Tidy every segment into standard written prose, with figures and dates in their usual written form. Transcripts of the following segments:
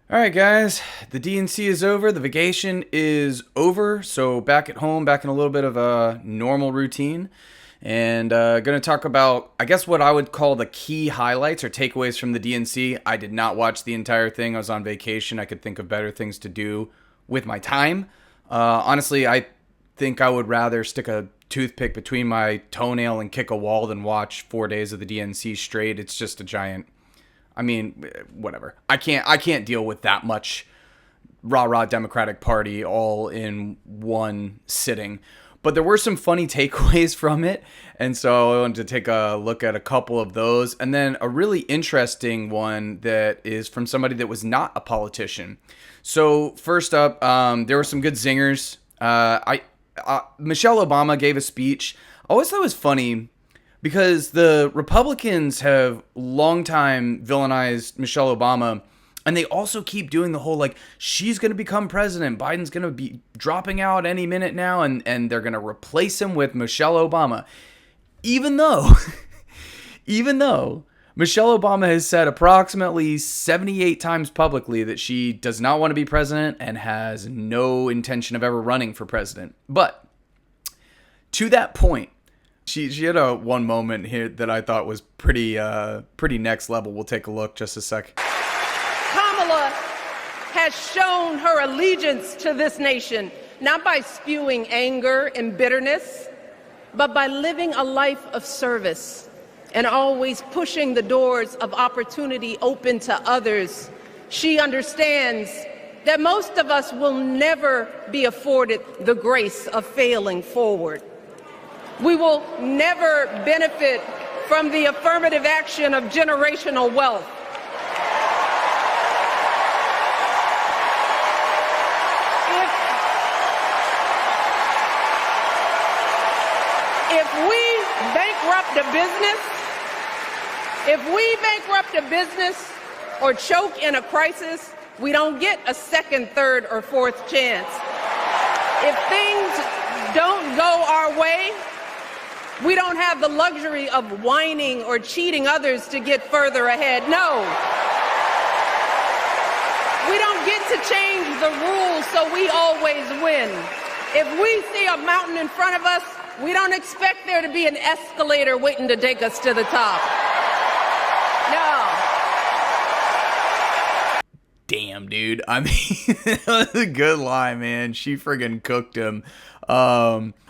All right, guys, the DNC is over. The vacation is over. So back at home, back in a little bit of a normal routine. And going to talk about, I guess, what I would call the key highlights or takeaways from the DNC. I did not watch the entire thing. I was on vacation. I could think of better things to do with my time. Honestly, I think I would rather stick a toothpick between my toenail and kick a wall than watch 4 days of the DNC straight. It's just a giant... I mean, whatever. I can't deal with that much rah-rah Democratic Party all in one sitting. But there were some funny takeaways from it, and so I wanted to take a look at a couple of those. And then a really interesting one that is from somebody that was not a politician. So first up, there were some good zingers. Michelle Obama gave a speech. I always thought it was funny because the Republicans have long time villainized Michelle Obama, and they also keep doing the whole, like, she's going to become president, Biden's going to be dropping out any minute now, and they're going to replace him with Michelle Obama. Even though Michelle Obama has said approximately 78 times publicly that she does not want to be president and has no intention of ever running for president. But to that point, She had one moment here that I thought was pretty next level. We'll take a look just a sec. Kamala has shown her allegiance to this nation, not by spewing anger and bitterness, but by living a life of service and always pushing the doors of opportunity open to others. She understands that most of us will never be afforded the grace of failing forward. We will never benefit from the affirmative action of generational wealth. If we bankrupt a business or choke in a crisis, we don't get a second, third, or fourth chance. If things don't go our way, we don't have the luxury of whining or cheating others to get further ahead. No. We don't get to change the rules so we always win. If we see a mountain in front of us, we don't expect there to be an escalator waiting to take us to the top. No. Damn, dude. I mean, that was a good line, man. She friggin' cooked him.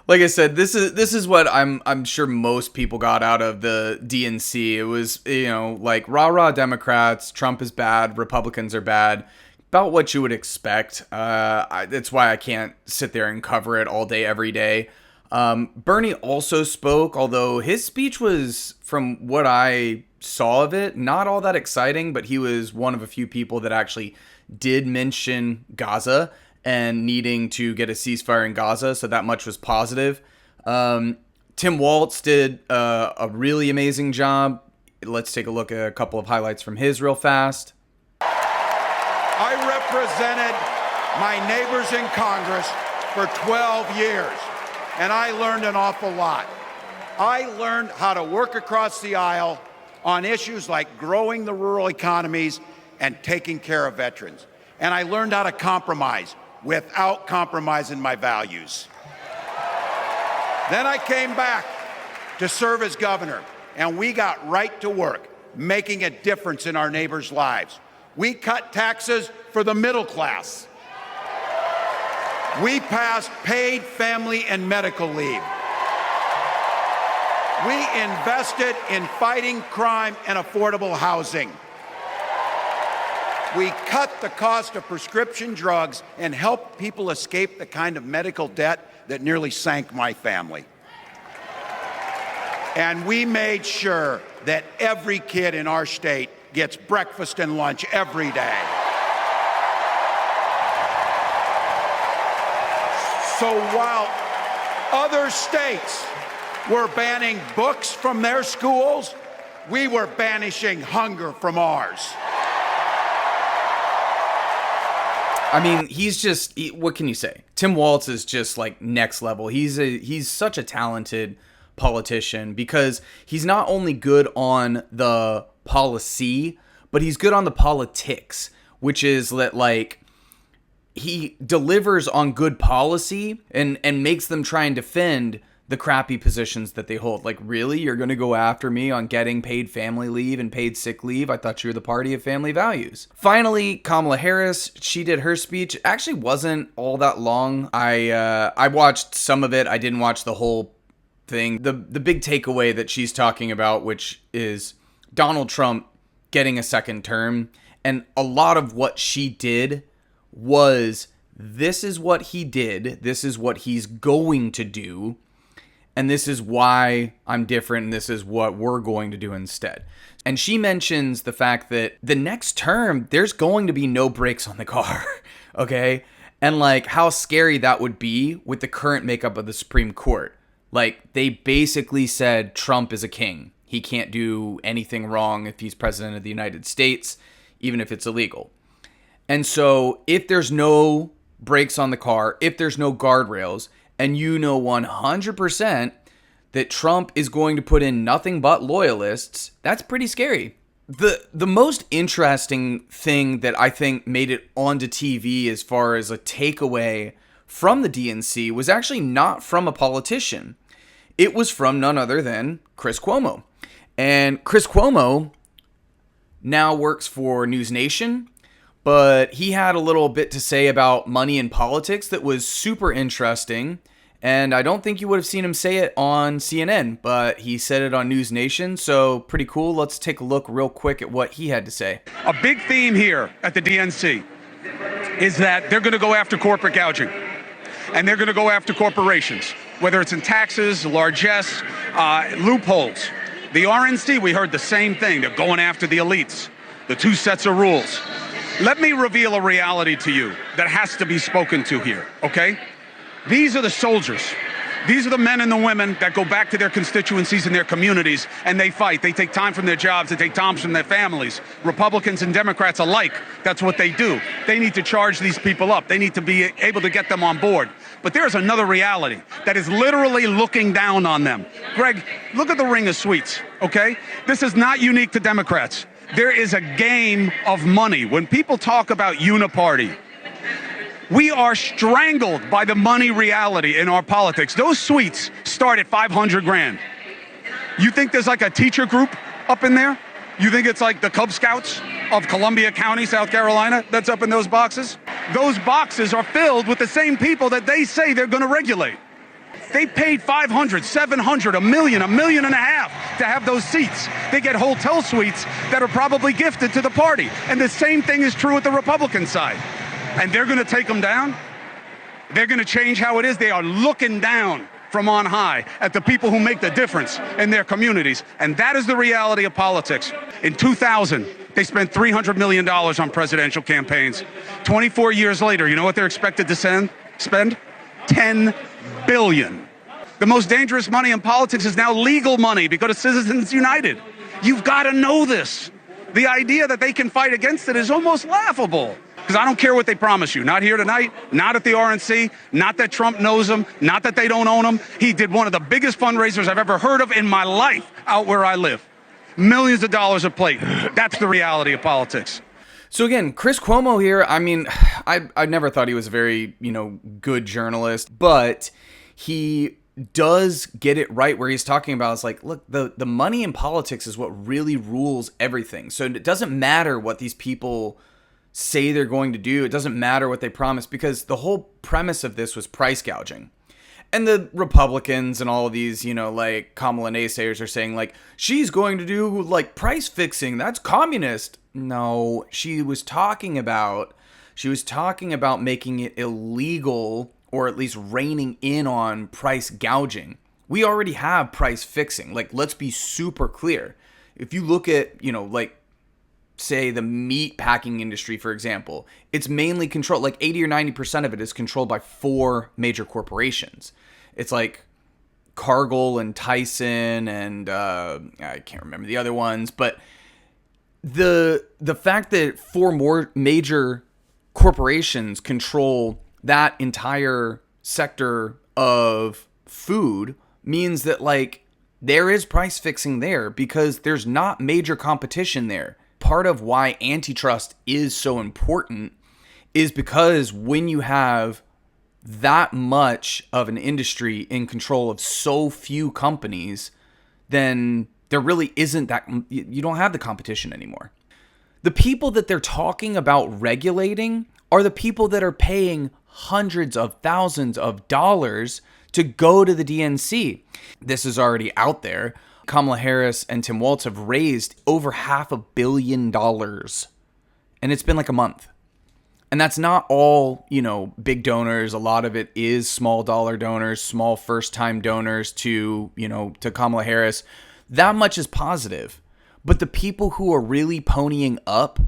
Like I said, this is what I'm sure most people got out of the DNC. It was, like rah-rah Democrats, Trump is bad, Republicans are bad. About what you would expect. That's why I can't sit there and cover it all day, every day. Bernie also spoke, although his speech was, from what I saw of it, not all that exciting, but he was one of a few people that actually did mention Gaza and needing to get a ceasefire in Gaza, so that much was positive. Tim Walz did a really amazing job. Let's take a look at a couple of highlights from his real fast. I represented my neighbors in Congress for 12 years, and I learned an awful lot. I learned how to work across the aisle on issues like growing the rural economies and taking care of veterans. And I learned how to compromise without compromising my values. Then I came back to serve as governor, and we got right to work, making a difference in our neighbors' lives. We cut taxes for the middle class. We passed paid family and medical leave. We invested in fighting crime and affordable housing. We cut the cost of prescription drugs and helped people escape the kind of medical debt that nearly sank my family. And we made sure that every kid in our state gets breakfast and lunch every day. So while other states were banning books from their schools, we were banishing hunger from ours. I mean, what can you say? Tim Walz is just like next level. He's such a talented politician because he's not only good on the policy, but he's good on the politics, which is that like he delivers on good policy and makes them try and defend the crappy positions that they hold. Like, really? You're going to go after me on getting paid family leave and paid sick leave? I thought you were the party of family values. Finally, Kamala Harris, she did her speech. It actually wasn't all that long. I watched some of it. I didn't watch the whole thing. The big takeaway that she's talking about, which is Donald Trump getting a second term. And a lot of what she did was, this is what he did. This is what he's going to do. And this is why I'm different, and this is what we're going to do instead. And she mentions the fact that the next term, there's going to be no brakes on the car, okay? And like how scary that would be with the current makeup of the Supreme Court. Like, they basically said Trump is a king. He can't do anything wrong if he's president of the United States, even if it's illegal. And so if there's no brakes on the car, if there's no guardrails, and you know 100% that Trump is going to put in nothing but loyalists, that's pretty scary. The most interesting thing that I think made it onto TV as far as a takeaway from the DNC was actually not from a politician. It was from none other than Chris Cuomo. And Chris Cuomo now works for News Nation, but he had a little bit to say about money in politics that was super interesting. And I don't think you would have seen him say it on CNN, but he said it on News Nation. So pretty cool. Let's take a look real quick at what he had to say. A big theme here at the DNC is that they're going to go after corporate gouging. And they're going to go after corporations, whether it's in taxes, largesse, loopholes. The RNC, we heard the same thing. They're going after the elites, the two sets of rules. Let me reveal a reality to you that has to be spoken to here, okay? These are the soldiers. These are the men and the women that go back to their constituencies and their communities, and they fight. They take time from their jobs. They take time from their families. Republicans and Democrats alike, that's what they do. They need to charge these people up. They need to be able to get them on board. But there's another reality that is literally looking down on them. Greg, look at the ring of sweets, okay? This is not unique to Democrats. There is a game of money. When people talk about uniparty, we are strangled by the money reality in our politics. Those suites start at 500 grand. You think there's like a teacher group up in there? You think it's like the Cub Scouts of Columbia County, South Carolina, that's up in those boxes? Those boxes are filled with the same people that they say they're going to regulate. They paid $500, $700, $1 million, $1.5 million to have those seats. They get hotel suites that are probably gifted to the party. And the same thing is true with the Republican side. And they're going to take them down. They're going to change how it is. They are looking down from on high at the people who make the difference in their communities. And that is the reality of politics. In 2000, they spent $300 million on presidential campaigns. 24 years later, you know what they're expected to spend? $10 billion. The most dangerous money in politics is now legal money because of Citizens United. You've got to know this. The idea that they can fight against it is almost laughable. Because I don't care what they promise you. Not here tonight, not at the RNC, not that Trump knows them, not that they don't own them. He did one of the biggest fundraisers I've ever heard of in my life out where I live. Millions of dollars a plate. That's the reality of politics. So again, Chris Cuomo here, I mean, I never thought he was a very, good journalist, but he does get it right where he's talking about, it's like, look, the money in politics is what really rules everything. So it doesn't matter what these people say they're going to do. It doesn't matter what they promise, because the whole premise of this was price gouging. And the Republicans and all of these, like Kamala naysayers are saying like, she's going to do like price fixing. That's communist. No, she was talking about making it illegal, or at least reining in on price gouging. We already have price fixing. Like, let's be super clear. If you look at, say the meat packing industry, for example, it's mainly controlled, like 80 or 90% of it is controlled by 4 major corporations. It's like Cargill and Tyson and I can't remember the other ones, but the fact that 4 more major corporations control that entire sector of food means that like there is price fixing there, because there's not major competition there. part of why antitrust is so important is because when you have that much of an industry in control of so few companies, then there really isn't that, you don't have the competition anymore. The people that they're talking about regulating are the people that are paying hundreds of thousands of dollars to go to the DNC. This is already out there. Kamala Harris and Tim Walz have raised over $500 million. And it's been like a month. And that's not all, big donors. A lot of it is small dollar donors, small first-time donors to Kamala Harris. That much is positive. But the people who are really ponying up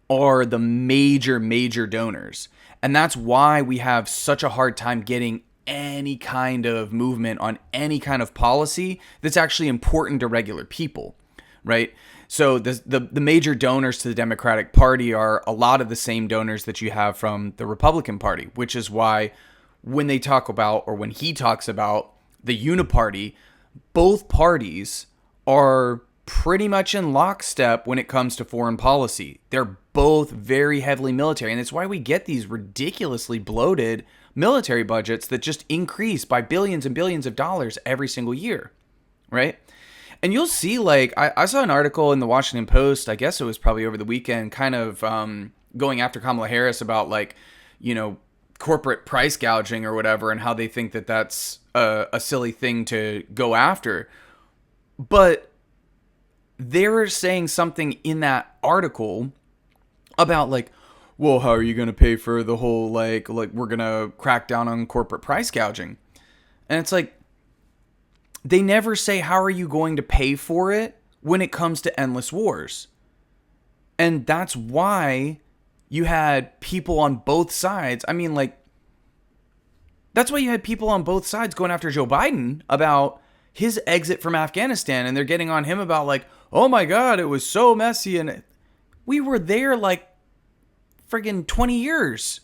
are the major, major donors. And that's why we have such a hard time getting any kind of movement on any kind of policy that's actually important to regular people, right? So the major donors to the Democratic Party are a lot of the same donors that you have from the Republican Party, which is why when they talk about, or when he talks about the uniparty, both parties are pretty much in lockstep when it comes to foreign policy. They're both very heavily military, and it's why we get these ridiculously bloated military budgets that just increase by billions and billions of dollars every single year, right? And you'll see, I saw an article in the Washington Post, I guess it was probably over the weekend, kind of going after Kamala Harris about, corporate price gouging or whatever, and how they think that that's a silly thing to go after. But they're saying something in that article about well, how are you going to pay for the whole we're going to crack down on corporate price gouging? And it's they never say how are you going to pay for it when it comes to endless wars. And that's why you had people on both sides. I mean, that's why you had people on both sides going after Joe Biden about his exit from Afghanistan, and they're getting on him about oh my God, it was so messy, and we were there friggin' 20 years.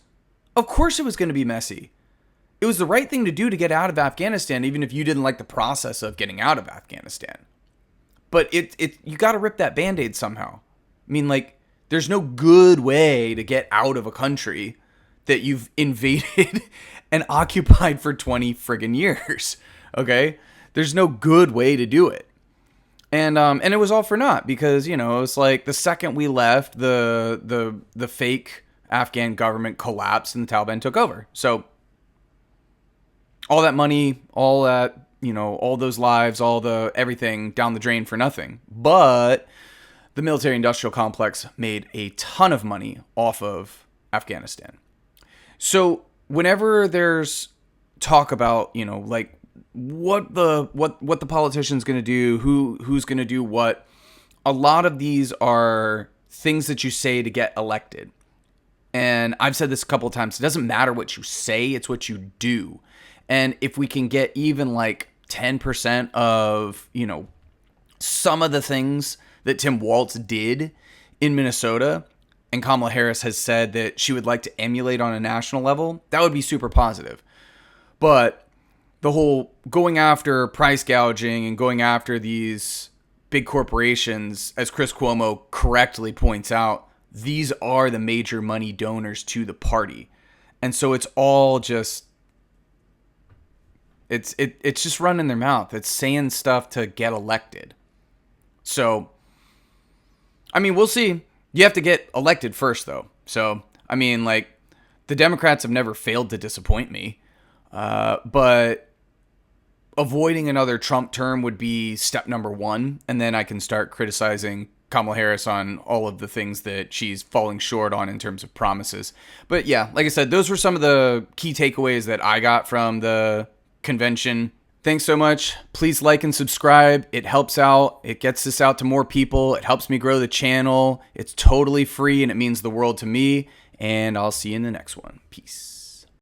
Of course it was going to be messy. It was the right thing to do to get out of Afghanistan, even if you didn't like the process of getting out of Afghanistan. But you got to rip that Band-Aid somehow. I mean, there's no good way to get out of a country that you've invaded and occupied for 20 friggin' years. Okay? There's no good way to do it. And it was all for naught because, it was the second we left, the fake Afghan government collapsed and the Taliban took over. So all that money, all that, all those lives, everything down the drain for nothing. But the military industrial complex made a ton of money off of Afghanistan. So whenever there's talk about, what the politician's going to do, who's going to do what, a lot of these are things that you say to get elected. And I've said this a couple of times. It doesn't matter what you say, it's what you do. And if we can get even 10% of, some of the things that Tim Walz did in Minnesota, and Kamala Harris has said that she would like to emulate on a national level, that would be super positive. But the whole going after price gouging and going after these big corporations, as Chris Cuomo correctly points out, these are the major money donors to the party. And so it's all just, it's just running their mouth. It's saying stuff to get elected. So, I mean, we'll see. You have to get elected first, though. So, I mean, the Democrats have never failed to disappoint me. But avoiding another Trump term would be step number one. And then I can start criticizing Kamala Harris on all of the things that she's falling short on in terms of promises. But yeah, like I said, those were some of the key takeaways that I got from the convention. Thanks so much. Please like and subscribe. It helps out. It gets this out to more people. It helps me grow the channel. It's totally free and it means the world to me. And I'll see you in the next one. Peace.